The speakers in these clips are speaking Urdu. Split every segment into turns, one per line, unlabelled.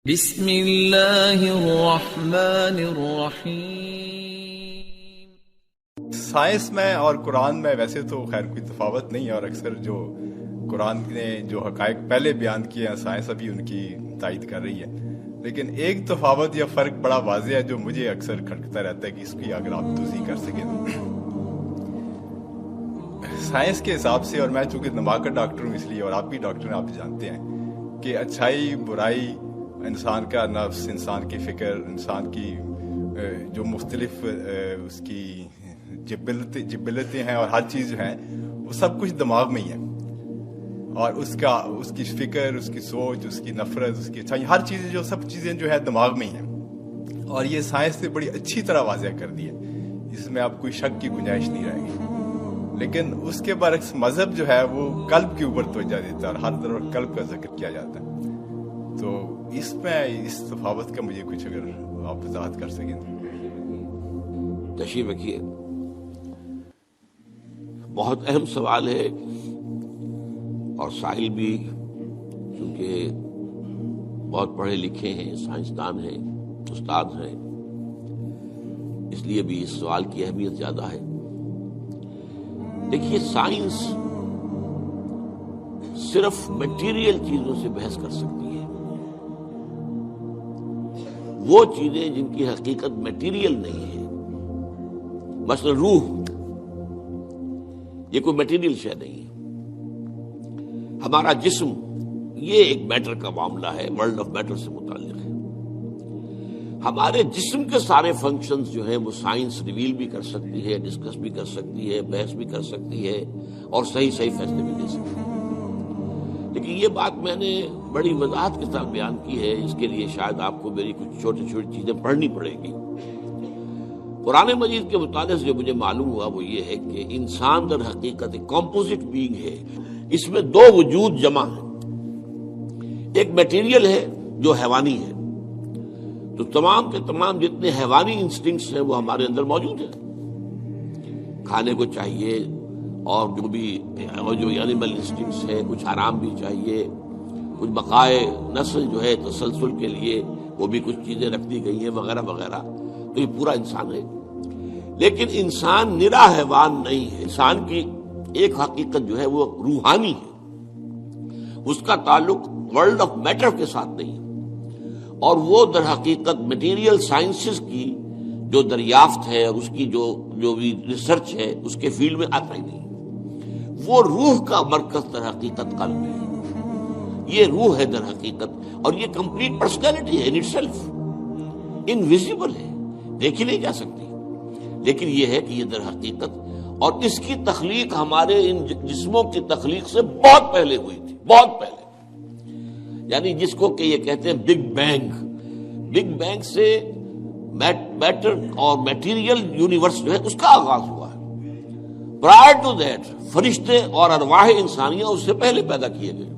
بسم اللہ الرحمن الرحیم۔
سائنس میں اور قرآن میں ویسے تو خیر کوئی تفاوت نہیں ہے، اور اکثر جو قرآن نے جو حقائق پہلے بیان کیے ہیں سائنس ابھی ان کی تائید کر رہی ہے، لیکن ایک تفاوت یا فرق بڑا واضح ہے جو مجھے اکثر کھٹکتا رہتا ہے کہ اس کی اگر آپ توضیح کر سکیں سائنس کے حساب سے، اور میں چونکہ دماغ کا ڈاکٹر ہوں اس لیے، اور آپ بھی ڈاکٹر ہیں، آپ جانتے ہیں کہ اچھائی برائی، انسان کا نفس، انسان کی فکر، انسان کی جو مختلف اس کی جبلتیں ہیں اور ہر چیز جو ہیں وہ سب کچھ دماغ میں ہی ہے، اور اس کی فکر، اس کی سوچ، اس کی نفرت، اس کی اچھائی، ہر چیز جو سب چیزیں جو ہے دماغ میں ہی ہیں، اور یہ سائنس نے بڑی اچھی طرح واضح کر دی ہے، اس میں اب کوئی شک کی گنجائش نہیں رہے گی۔ لیکن اس کے برعکس مذہب جو ہے وہ قلب کے اوپر توجہ دیتا ہے اور ہر طرف قلب کا ذکر کیا جاتا ہے، تو اس میں اس تفاوت کا مجھے کچھ اگر آپ وضاحت کر سکیں۔
تشریف رکھیے، بہت اہم سوال ہے، اور سائل بھی چونکہ بہت پڑھے لکھے ہیں، سائنسدان ہیں، استاد ہیں، اس لیے بھی اس سوال کی اہمیت زیادہ ہے۔ دیکھیے، سائنس صرف میٹیریل چیزوں سے بحث کر سکتی ہے، وہ چیزیں جن کی حقیقت میٹیریل نہیں ہے، مثلا روح، یہ کوئی میٹیریل شے نہیں ہے۔ ہمارا جسم، یہ ایک میٹر کا معاملہ ہے، ورلڈ آف میٹر سے متعلق ہے۔ ہمارے جسم کے سارے فنکشنز جو ہیں وہ سائنس ریویل بھی کر سکتی ہے، ڈسکس بھی کر سکتی ہے، بحث بھی کر سکتی ہے، اور صحیح فیصلے بھی دے سکتی ہے۔ لیکن یہ بات میں نے بڑی وضاحت کے ساتھ بیان کی ہے، اس کے لیے شاید آپ کو میری کچھ چھوٹی چھوٹی چیزیں پڑھنی پڑے گی۔ قرآن مجید کے مطالعے سے جو مجھے معلوم ہوا وہ یہ ہے کہ انسان در حقیقت ایک کمپوزٹ بینگ ہے، اس میں دو وجود جمع ہیں۔ ایک میٹیریل ہے جو حیوانی ہے، تو تمام کے تمام جتنے حیوانی انسٹنکٹس ہیں وہ ہمارے اندر موجود ہیں، کھانے کو چاہیے، اور جو بھی جو اینیمل انسٹنکٹس ہے، کچھ آرام بھی چاہیے، کچھ بقائے نسل جو ہے تسلسل کے لیے وہ بھی کچھ چیزیں رکھ دی گئی ہیں وغیرہ وغیرہ، تو یہ پورا انسان ہے۔ لیکن انسان نرا حیوان نہیں ہے، انسان کی ایک حقیقت جو ہے وہ روحانی ہے، اس کا تعلق ورلڈ آف میٹر کے ساتھ نہیں ہے، اور وہ در حقیقت میٹیریل سائنسز کی جو دریافت ہے اور اس کی جو بھی ریسرچ ہے اس کے فیلڈ میں آتا ہی نہیں۔ وہ روح کا مرکز در حقیقت قلب ہے، یہ روح ہے در حقیقت، اور یہ کمپلیٹ پرسنالٹی ہے، ان اٹ سیلف انویزیبل ہے، دیکھی نہیں جا سکتی، لیکن یہ ہے کہ یہ در حقیقت، اور اس کی تخلیق ہمارے ان جسموں کی تخلیق سے بہت پہلے ہوئی تھی، بہت پہلے، یعنی جس کو کہ یہ کہتے ہیں بگ بینگ سے میٹر اور میٹیریل یونیورس جو ہے اس کا آغاز ہوا ہے۔ پرائر ٹو دیٹ فرشتے اور ارواح انسانیہ اس سے پہلے پیدا کیے گئے،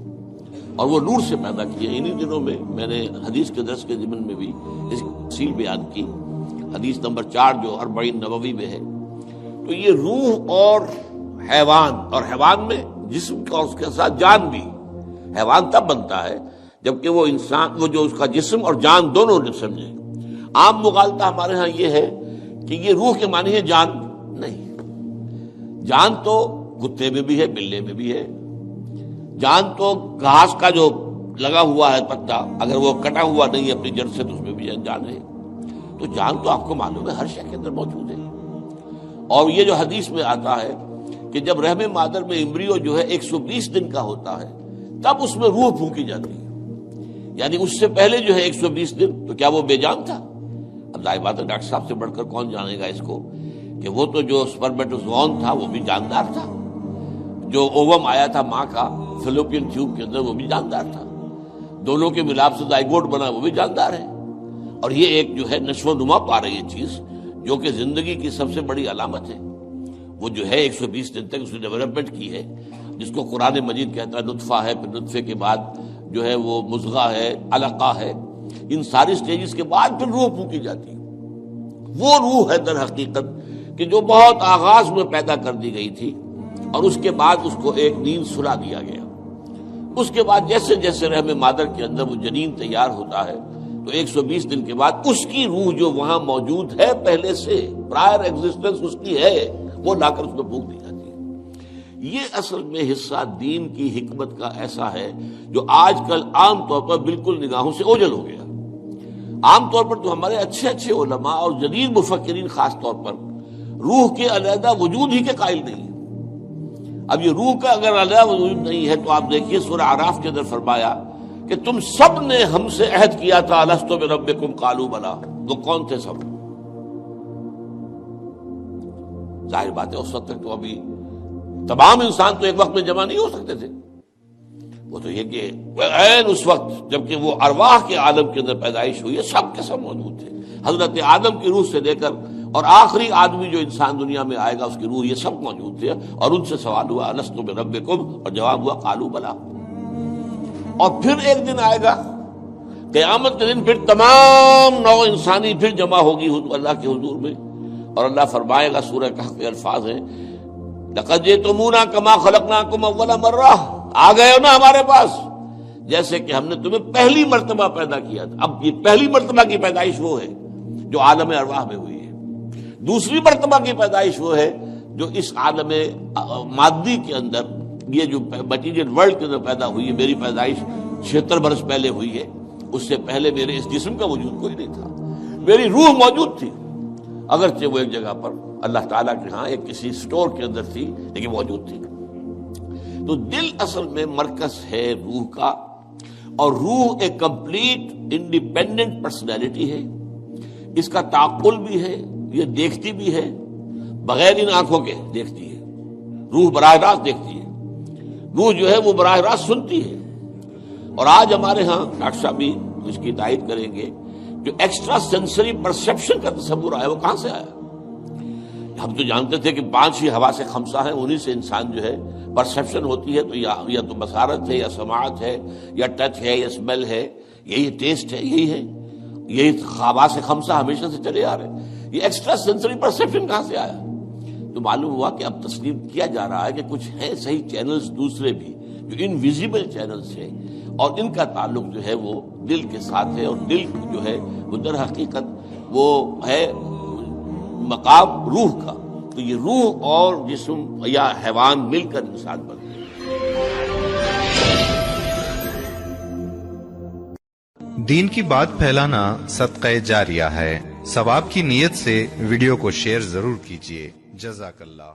اور وہ نور سے پیدا کیے۔ انہی دنوں میں نے حدیث کے درس کے ضمن میں بھی اس کی تفصیل بیان کی، حدیث نمبر 4 جو 40 نبوی میں ہے۔ تو یہ روح اور حیوان میں جسم کا، اس کے ساتھ جان بھی، حیوان تب بنتا ہے جبکہ وہ انسان، وہ جو اس کا جسم اور جان دونوں نے سمجھے۔ عام مغالطہ ہمارے ہاں یہ ہے کہ یہ روح کے معنی ہے جان، نہیں، جان تو کتے میں بھی ہے، بلے میں بھی ہے، جان تو گھاس کا جو لگا ہوا ہے پتا، اگر وہ کٹا ہوا نہیں ہے اپنی جڑ سے تو اس میں بھی جان ہے۔ تو جان تو آپ کو معلوم ہے ہر شے کے اندر موجود ہے، اور یہ جو حدیث میں آتا ہے کہ جب رحم مادر میں امبریو جو ہے 120 دن کا ہوتا ہے تب اس میں روح پھونکی جاتی ہے، یعنی اس سے پہلے جو ہے 120 دن تو کیا وہ بے جان تھا؟ اب ظاہر بات ہے ڈاکٹر صاحب سے بڑھ کر کون جانے گا اس کو کہ وہ تو جو سپرمیٹوزوون تھا وہ بھی جاندار تھا، جو اووم آیا تھا ماں کا فلوپین ٹیوب کے اندر وہ بھی جاندار تھا، دونوں کے ملاپ سے زائگوٹ بنا وہ بھی جاندار ہے، اور یہ ایک جو ہے نشو و نما پا رہی ہے چیز جو کہ زندگی کی سب سے بڑی علامت ہے۔ وہ جو ہے 120 دن تک اس نے ڈیولپمنٹ کی ہے، جس کو قرآن مجید کہتا ہے نطفہ ہے، پھر نطفے کے بعد جو ہے وہ مضغہ ہے، علقہ ہے، ان ساری سٹیجز کے بعد پھر روح پھونکی جاتی ہے۔ وہ روح ہے در حقیقت کہ جو بہت آغاز میں پیدا کر دی گئی تھی، اور اس کے بعد اس کو ایک نیند سلا دیا گیا۔ اس کے بعد جیسے جیسے رحم مادر کے اندر وہ جنین تیار ہوتا ہے تو 120 دن کے بعد اس کی روح جو وہاں موجود ہے پہلے سے پرائر ایگزسٹنس اس کی ہے، وہ لا کر اس میں پھونک دی جاتی ہے۔ یہ اصل میں حصہ دین کی حکمت کا ایسا ہے جو آج کل عام طور پر بالکل نگاہوں سے اوجھل ہو گیا۔ عام طور پر تو ہمارے اچھے اچھے علماء اور جدید مفکرین خاص طور پر روح کے علیحدہ وجود ہی کے قائل نہیں ہیں۔ اب یہ روح کا اگر علیحدہ وجود نہیں ہے تو آپ دیکھیے سورہ اعراف کے اندر فرمایا کہ تم سب نے ہم سے عہد کیا تھا الست بربکم قالوا بلی، وہ کون تھے سب؟ ظاہر بات ہے اس وقت تک تو ابھی تمام انسان تو ایک وقت میں جمع نہیں ہو سکتے تھے، وہ تو یہ کہ عین اس وقت جبکہ وہ ارواح کے عالم کے اندر پیدائش ہوئی ہے سب کے سب موجود تھے، حضرت آدم کی روح سے لے کر اور آخری آدمی جو انسان دنیا میں آئے گا اس کی روح، یہ سب موجود تھے، اور ان سے سوال ہوا الست بربکم، اور جواب ہوا قالوا بلی۔ اور پھر ایک دن آئے گا قیامت کے دن، پھر تمام نوع انسانی پھر جمع ہوگی اللہ کے حضور میں، اور اللہ فرمائے گا، سورہ کہف کے الفاظ ہیں لقد جئتمونا کما خلقناکم اول مرہ، آ گئے ہو نا ہمارے پاس جیسے کہ ہم نے تمہیں پہلی مرتبہ پیدا کیا تھا۔ اب یہ پہلی مرتبہ کی پیدائش وہ ہے جو عالم ارواح میں ہوئی ہے، دوسری مرتبہ کی پیدائش وہ ہے جو اس عالم مادی کے اندر، یہ جو مٹیریل ورلڈ کے اندر پیدا ہوئی ہے۔ میری پیدائش 76 برس پہلے ہوئی ہے، اس سے پہلے میرے اس جسم کا وجود کوئی نہیں تھا، میری روح موجود تھی، اگرچہ وہ ایک جگہ پر اللہ تعالیٰ کے ہاں ایک کسی سٹور کے اندر تھی لیکن موجود تھی۔ تو دل اصل میں مرکز ہے روح کا، اور روح ایک کمپلیٹ انڈیپینڈنٹ پرسنالٹی ہے، اس کا تعقل بھی ہے، یہ دیکھتی بھی ہے، بغیر ان آنکھوں کے دیکھتی ہے، روح براہ راست دیکھتی ہے، روح جو ہے وہ براہ راست سنتی ہے۔ اور آج ہمارے ہاں ڈاکٹر صاحب بھی اس کی تائید کریں گے، جو ایکسٹرا سینسری پرسیپشن کا تصور آیا وہ کہاں سے آیا؟ ہم تو جانتے تھے کہ 5 ہی حواس خمسہ ہیں، انہی سے انسان جو ہے پرسیپشن ہوتی ہے، تو یا تو بصارت ہے یا سماعت ہے یا ٹچ ہے یا اسمیل ہے، یہی ٹیسٹ ہے، یہی حواس خمسہ ہمیشہ سے چلے آ رہے ہیں۔ یہ ایکسٹرا سینسری پرسیپشن کہاں سے آیا؟ تو معلوم ہوا کہ اب تسلیم کیا جا رہا ہے کہ کچھ ہیں صحیح چینلز دوسرے بھی جو انویزیبل چینلز ہیں، اور ان کا تعلق جو ہے وہ دل کے ساتھ ہے، اور دل جو ہے وہ در حقیقت وہ ہے مقام روح کا۔ تو یہ روح اور جسم یا حیوان مل کر انسان بنتے ہیں۔
دین کی بات پھیلانا صدقہ جاریہ ہے، ثواب کی نیت سے ویڈیو کو شیئر ضرور کیجیے۔ جزاک اللہ۔